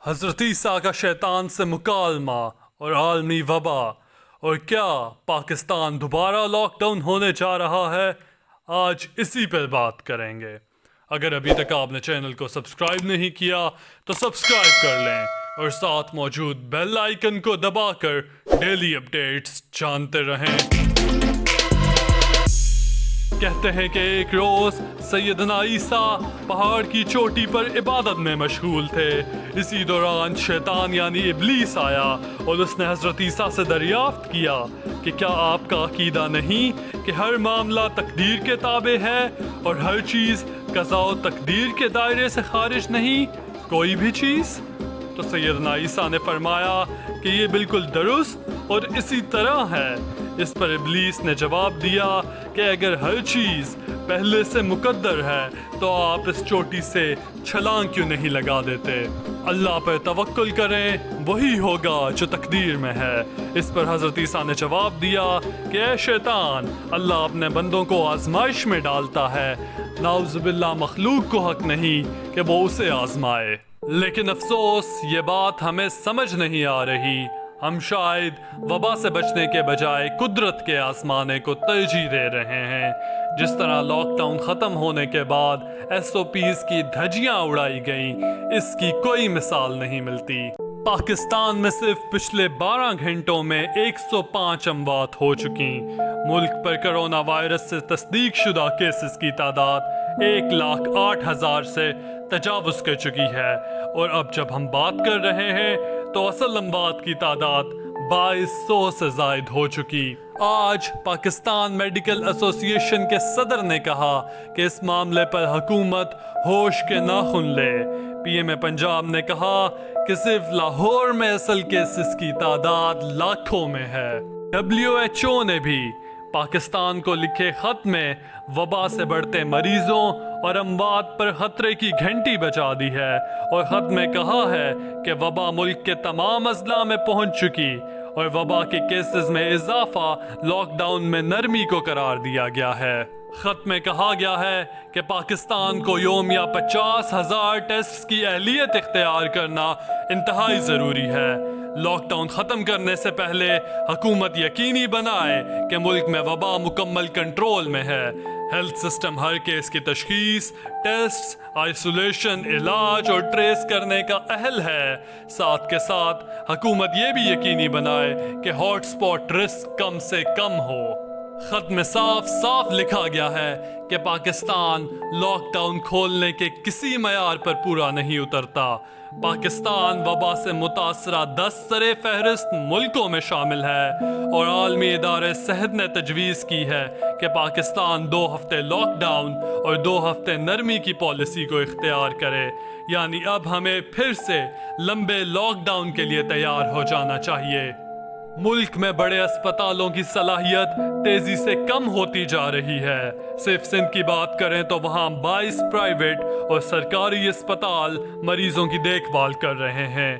حضرت عیسیٰ کا شیطان سے مکالمہ اور عالمی وبا، اور کیا پاکستان دوبارہ لاک ڈاؤن ہونے جا رہا ہے، آج اسی پر بات کریں گے۔ اگر ابھی تک آپ نے چینل کو سبسکرائب نہیں کیا تو سبسکرائب کر لیں اور ساتھ موجود بیل آئیکن کو دبا کر ڈیلی اپڈیٹس جانتے رہیں۔ کہتے ہیں کہ ایک روز سیدنا عیسیٰ پہاڑ کی چوٹی پر عبادت میں مشغول تھے۔ اسی دوران شیطان یعنی ابلیس آیا اور اس نے حضرت عیسیٰ سے دریافت کیا کہ کیا آپ کا عقیدہ نہیں کہ ہر معاملہ تقدیر کے تابع ہے اور ہر چیز قضاء و تقدیر کے دائرے سے خارج نہیں، کوئی بھی چیز؟ تو سیدنا عیسیٰ نے فرمایا کہ یہ بالکل درست اور اسی طرح ہے۔ اس پر ابلیس نے جواب دیا کہ اگر ہر چیز پہلے سے مقدر ہے تو آپ اس چوٹی سے چھلانگ کیوں نہیں لگا دیتے؟ اللہ پر توکل کریں، وہی ہوگا جو تقدیر میں ہے۔ اس پر حضرت عیسیٰ نے جواب دیا کہ اے شیطان، اللہ اپنے بندوں کو آزمائش میں ڈالتا ہے، نعوذ باللہ مخلوق کو حق نہیں کہ وہ اسے آزمائے۔ لیکن افسوس یہ بات ہمیں سمجھ نہیں آ رہی۔ ہم شاید وبا سے بچنے کے بجائے قدرت کے آزمانے کو ترجیح دے رہے ہیں۔ جس طرح لاک ڈاؤن ختم ہونے کے بعد SOPs کی دھجیاں اڑائی گئیں، اس کی کوئی مثال نہیں ملتی۔ پاکستان میں صرف پچھلے 12 گھنٹوں میں 105 اموات ہو چکی۔ ملک پر کرونا وائرس سے تصدیق شدہ کیسز کی تعداد 1,08,000 سے تجاوز کر چکی ہے، اور اب جب ہم بات کر رہے ہیں تو اصل اموات کی تعداد 2200 سے زائد ہو چکی۔ آج پاکستان میڈیکل ایسوسی ایشن کے صدر نے کہا کہ اس معاملے پر حکومت ہوش کے ناخن لے۔ PM پنجاب نے کہا کہ صرف لاہور میں اصل کیسز کی تعداد لاکھوں میں ہے۔ WHO نے بھی پاکستان کو لکھے خط میں وبا سے بڑھتے مریضوں اور اموات پر خطرے کی گھنٹی بجا دی ہے، اور خط میں کہا ہے کہ وبا ملک کے تمام اضلاع میں پہنچ چکی اور وبا کے کیسز میں اضافہ لاک ڈاؤن میں نرمی کو قرار دیا گیا ہے۔ خط میں کہا گیا ہے کہ پاکستان کو یومیہ 50,000 ٹیسٹ کی اہلیت اختیار کرنا انتہائی ضروری ہے۔ لاک ڈاؤن ختم کرنے سے پہلے حکومت یقینی بنائے کہ ملک میں وبا مکمل کنٹرول میں ہے۔ ہیلتھ سسٹم ہر کیس کی تشخیص، ٹیسٹ، آئسولیشن، علاج اور ٹریس کرنے کا اہل ہے۔ ساتھ کے ساتھ حکومت یہ بھی یقینی بنائے کہ ہاٹ سپاٹ رسک کم سے کم ہو۔ خط میں صاف صاف لکھا گیا ہے کہ پاکستان لاک ڈاؤن کھولنے کے کسی معیار پر پورا نہیں اترتا۔ پاکستان وبا سے متاثرہ 10 سرِ فہرست ملکوں میں شامل ہے، اور عالمی ادارے صحت نے تجویز کی ہے کہ پاکستان 2 ہفتے لاک ڈاؤن اور 2 ہفتے نرمی کی پالیسی کو اختیار کرے۔ یعنی اب ہمیں پھر سے لمبے لاک ڈاؤن کے لیے تیار ہو جانا چاہیے۔ ملک میں بڑے اسپتالوں کی صلاحیت تیزی سے کم ہوتی جا رہی ہے۔ صرف سندھ کی بات کریں تو وہاں 22 پرائیویٹ اور سرکاری اسپتال مریضوں کی دیکھ بھال کر رہے ہیں۔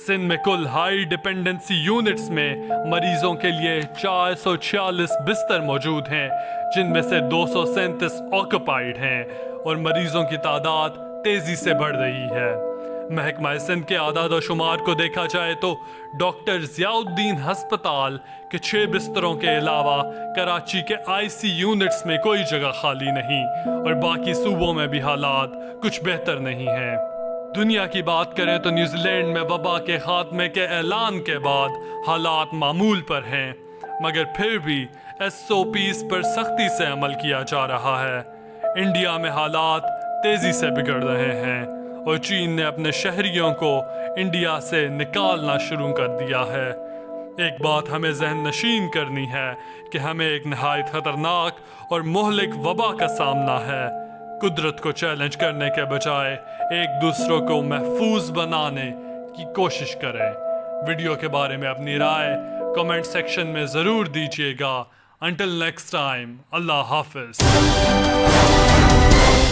سندھ میں کل ہائی ڈیپینڈنسی یونٹس میں مریضوں کے لیے 446 بستر موجود ہیں، جن میں سے 237 آکوپائیڈ ہیں، اور مریضوں کی تعداد تیزی سے بڑھ رہی ہے۔ محکمہ سندھ کے اعداد و شمار کو دیکھا جائے تو ڈاکٹر ضیاء الدین ہسپتال کے 6 بستروں کے علاوہ کراچی کے IC یونٹس میں کوئی جگہ خالی نہیں، اور باقی صوبوں میں بھی حالات کچھ بہتر نہیں ہیں۔ دنیا کی بات کریں تو نیوزی لینڈ میں وبا کے خاتمے کے اعلان کے بعد حالات معمول پر ہیں، مگر پھر بھی SOPs پر سختی سے عمل کیا جا رہا ہے۔ انڈیا میں حالات تیزی سے بگڑ رہے ہیں، اور چین نے اپنے شہریوں کو انڈیا سے نکالنا شروع کر دیا ہے۔ ایک بات ہمیں ذہن نشین کرنی ہے کہ ہمیں ایک نہایت خطرناک اور مہلک وبا کا سامنا ہے۔ قدرت کو چیلنج کرنے کے بجائے ایک دوسروں کو محفوظ بنانے کی کوشش کریں۔ ویڈیو کے بارے میں اپنی رائے کمنٹ سیکشن میں ضرور دیجیے گا۔ انٹل نیکسٹ ٹائم، اللہ حافظ۔